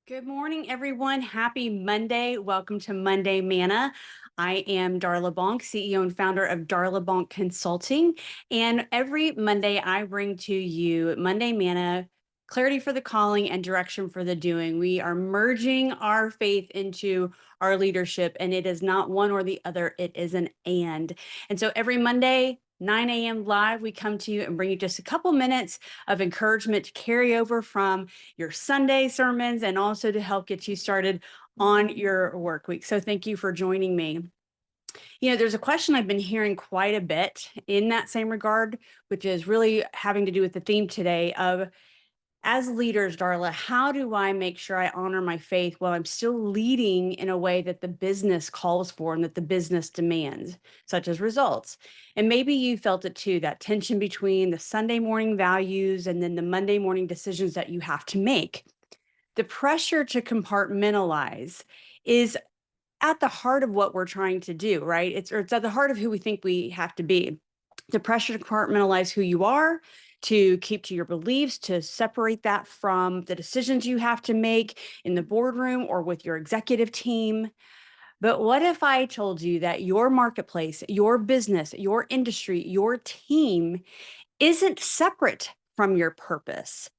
Good morning, everyone. Happy Monday. Welcome to Monday Manna. I am Darla Bonk, CEO and founder of Darla Bonk Consulting. And every Monday, I bring to you Monday Manna, clarity for the calling and direction for the doing. We are merging our faith into our leadership, and it is not one or the other, it is an and. And so every Monday, 9 a.m. live, we come to you and bring you just a couple minutes of encouragement to carry over from your Sunday sermons and also to help get you started on your work week. So thank you for joining me. There's a question I've been hearing quite a bit in that same regard, which is really having to do with the theme today of, as leaders, Darla, how do I make sure I honor my faith while I'm still leading in a way that the business calls for and that the business demands, such as results? And maybe you felt it too, that tension between the Sunday morning values and then the Monday morning decisions that you have to make. The pressure to compartmentalize is at the heart of what we're trying to do, right? It's at the heart of who we think we have to be. The pressure to compartmentalize who you are, to keep to your beliefs, to separate that from the decisions you have to make in the boardroom or with your executive team. But what if I told you that your marketplace, your business, your industry, your team isn't separate from your purpose?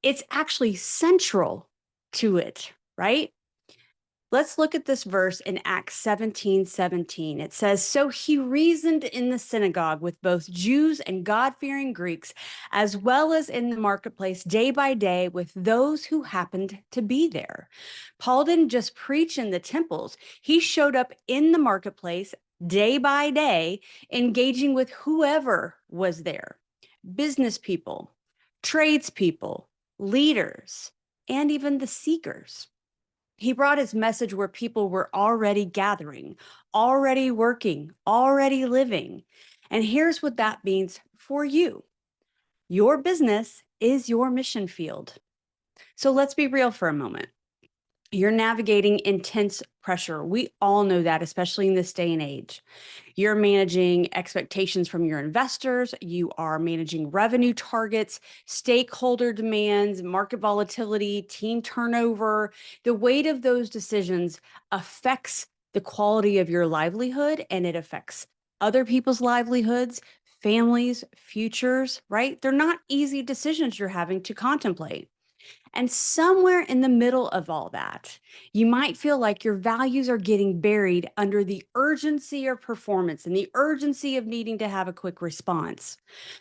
It's actually central to it, right? Let's look at this verse in Acts 17:17. It says, "So he reasoned in the synagogue with both Jews and God-fearing Greeks, as well as in the marketplace day by day with those who happened to be there." Paul didn't just preach in the temples, he showed up in the marketplace day by day, engaging with whoever was there: business people, tradespeople, leaders, and even the seekers. He brought his message where people were already gathering, already working, already living. And here's what that means for you. Your business is your mission field. So let's be real for a moment. You're navigating intense pressure. We all know that, especially in this day and age. You're managing expectations from your investors. You are managing revenue targets, stakeholder demands, market volatility, team turnover. The weight of those decisions affects the quality of your livelihood, and it affects other people's livelihoods, families, futures, right? They're not easy decisions you're having to contemplate. And somewhere in the middle of all that, you might feel like your values are getting buried under the urgency of performance and the urgency of needing to have a quick response.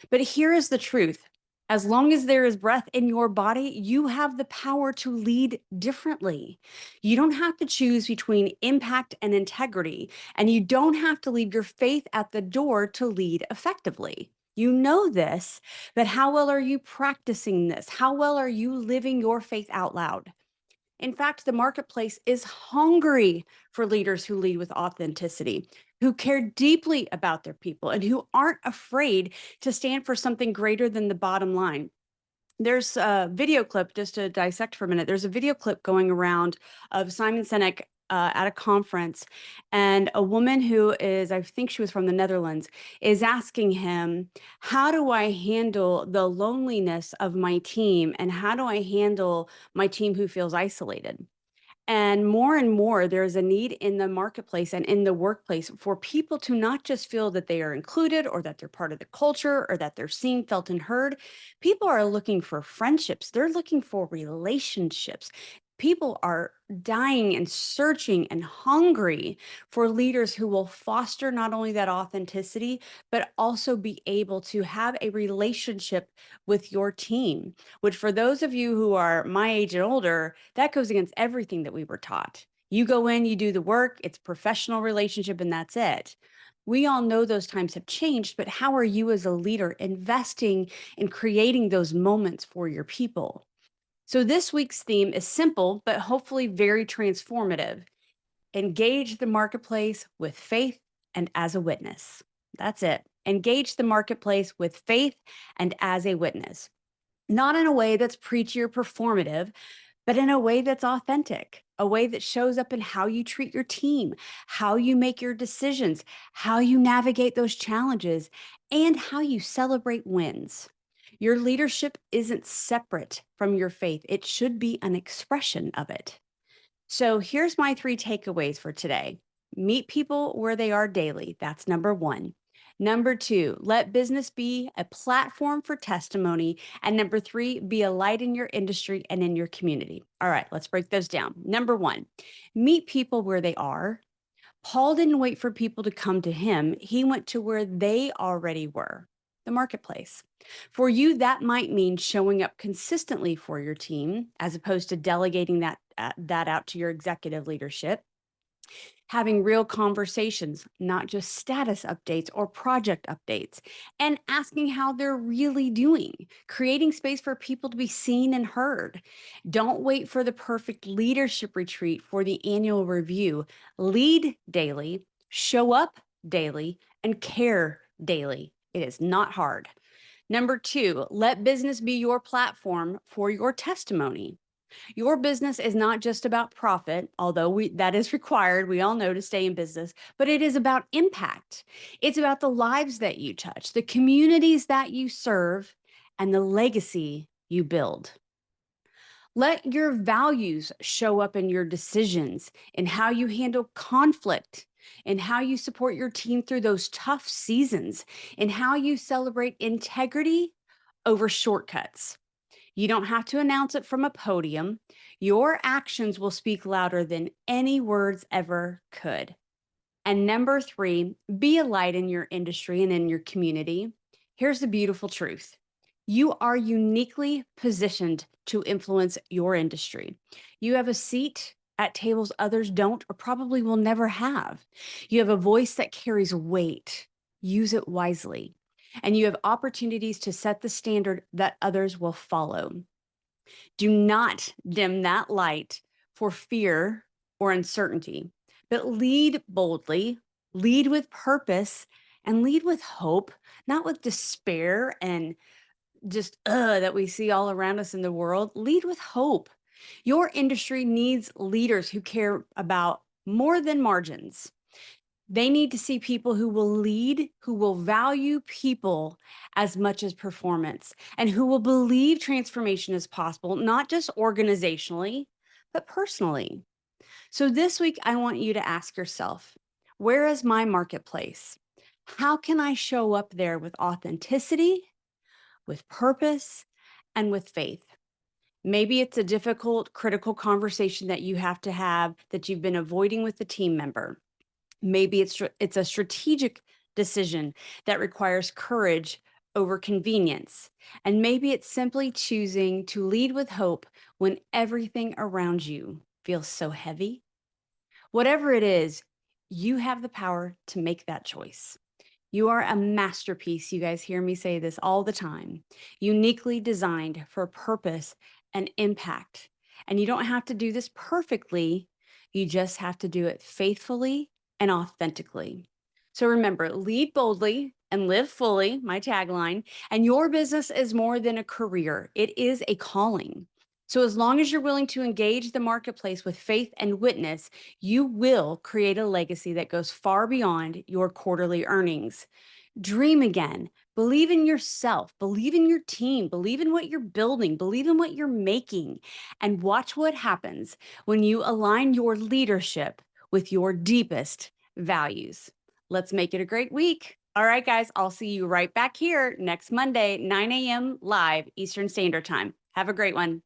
But here is the truth. As long as there is breath in your body, you have the power to lead differently. You don't have to choose between impact and integrity, and you don't have to leave your faith at the door to lead effectively. You know this, but how well are you practicing this? How well are you living your faith out loud? In fact, the marketplace is hungry for leaders who lead with authenticity, who care deeply about their people, and who aren't afraid to stand for something greater than the bottom line. There's a video clip, just to dissect for a minute. There's a video clip going around of Simon Sinek at a conference, and a woman who is, I think she was from the Netherlands, is asking him, how do I handle the loneliness of my team? And how do I handle my team who feels isolated? And more, there's a need in the marketplace and in the workplace for people to not just feel that they are included or that they're part of the culture or that they're seen, felt, and heard. People are looking for friendships, they're looking for relationships. People are dying and searching and hungry for leaders who will foster not only that authenticity, but also be able to have a relationship with your team, which for those of you who are my age and older, that goes against everything that we were taught. You go in, you do the work, it's professional relationship, and that's it. We all know those times have changed, but how are you as a leader investing in creating those moments for your people? So this week's theme is simple, but hopefully very transformative. Engage the marketplace with faith and as a witness. That's it. Engage the marketplace with faith and as a witness. Not in a way that's preachy or performative, but in a way that's authentic, a way that shows up in how you treat your team, how you make your decisions, how you navigate those challenges, and how you celebrate wins. Your leadership isn't separate from your faith, it should be an expression of it. So here's my three takeaways for today. Meet people where they are daily. That's number one. Number two, let business be a platform for testimony. And number three, be a light in your industry and in your community. All right, let's break those down. Number one, meet people where they are. Paul didn't wait for people to come to him. He went to where they already were, the marketplace. For you, that might mean showing up consistently for your team as opposed to delegating that out to your executive leadership. Having real conversations, not just status updates or project updates, and asking how they're really doing, creating space for people to be seen and heard. Don't wait for the perfect leadership retreat for the annual review. Lead daily, show up daily, and care daily. It is not hard. Number two, let business be your platform for your testimony. Your business is not just about profit, although that is required, we all know, to stay in business, but it is about impact. It's about the lives that you touch, the communities that you serve, and the legacy you build. Let your values show up in your decisions, in how you handle conflict, in how you support your team through those tough seasons, in how you celebrate integrity over shortcuts. You don't have to announce it from a podium. Your actions will speak louder than any words ever could. And number three, be a light in your industry and in your community. Here's the beautiful truth. You are uniquely positioned to influence your industry. You have a seat at tables others don't or probably will never have. You have a voice that carries weight. Use it wisely. And you have opportunities to set the standard that others will follow. Do not dim that light for fear or uncertainty, but lead boldly, lead with purpose, and lead with hope, not with despair and just that we see all around us in the world. Lead with hope. Your industry needs leaders who care about more than margins. They need to see people who will lead, who will value people as much as performance, and who will believe transformation is possible, not just organizationally, but personally. So this week, I want you to ask yourself, where is my marketplace? How can I show up there with authenticity, with purpose, and with faith? Maybe it's a difficult, critical conversation that you have to have that you've been avoiding with the team member. Maybe it's a strategic decision that requires courage over convenience. And maybe it's simply choosing to lead with hope when everything around you feels so heavy. Whatever it is, you have the power to make that choice. You are a masterpiece. You guys hear me say this all the time. Uniquely designed for purpose and impact. And you don't have to do this perfectly. You just have to do it faithfully and authentically. So remember, lead boldly and live fully, my tagline. And your business is more than a career, it is a calling. So as long as you're willing to engage the marketplace with faith and witness, you will create a legacy that goes far beyond your quarterly earnings. Dream again. Believe in yourself. Believe in your team. Believe in what you're building. Believe in what you're making. And watch what happens when you align your leadership with your deepest values. Let's make it a great week. All right, guys, I'll see you right back here next Monday, 9 a.m. live Eastern Standard Time. Have a great one.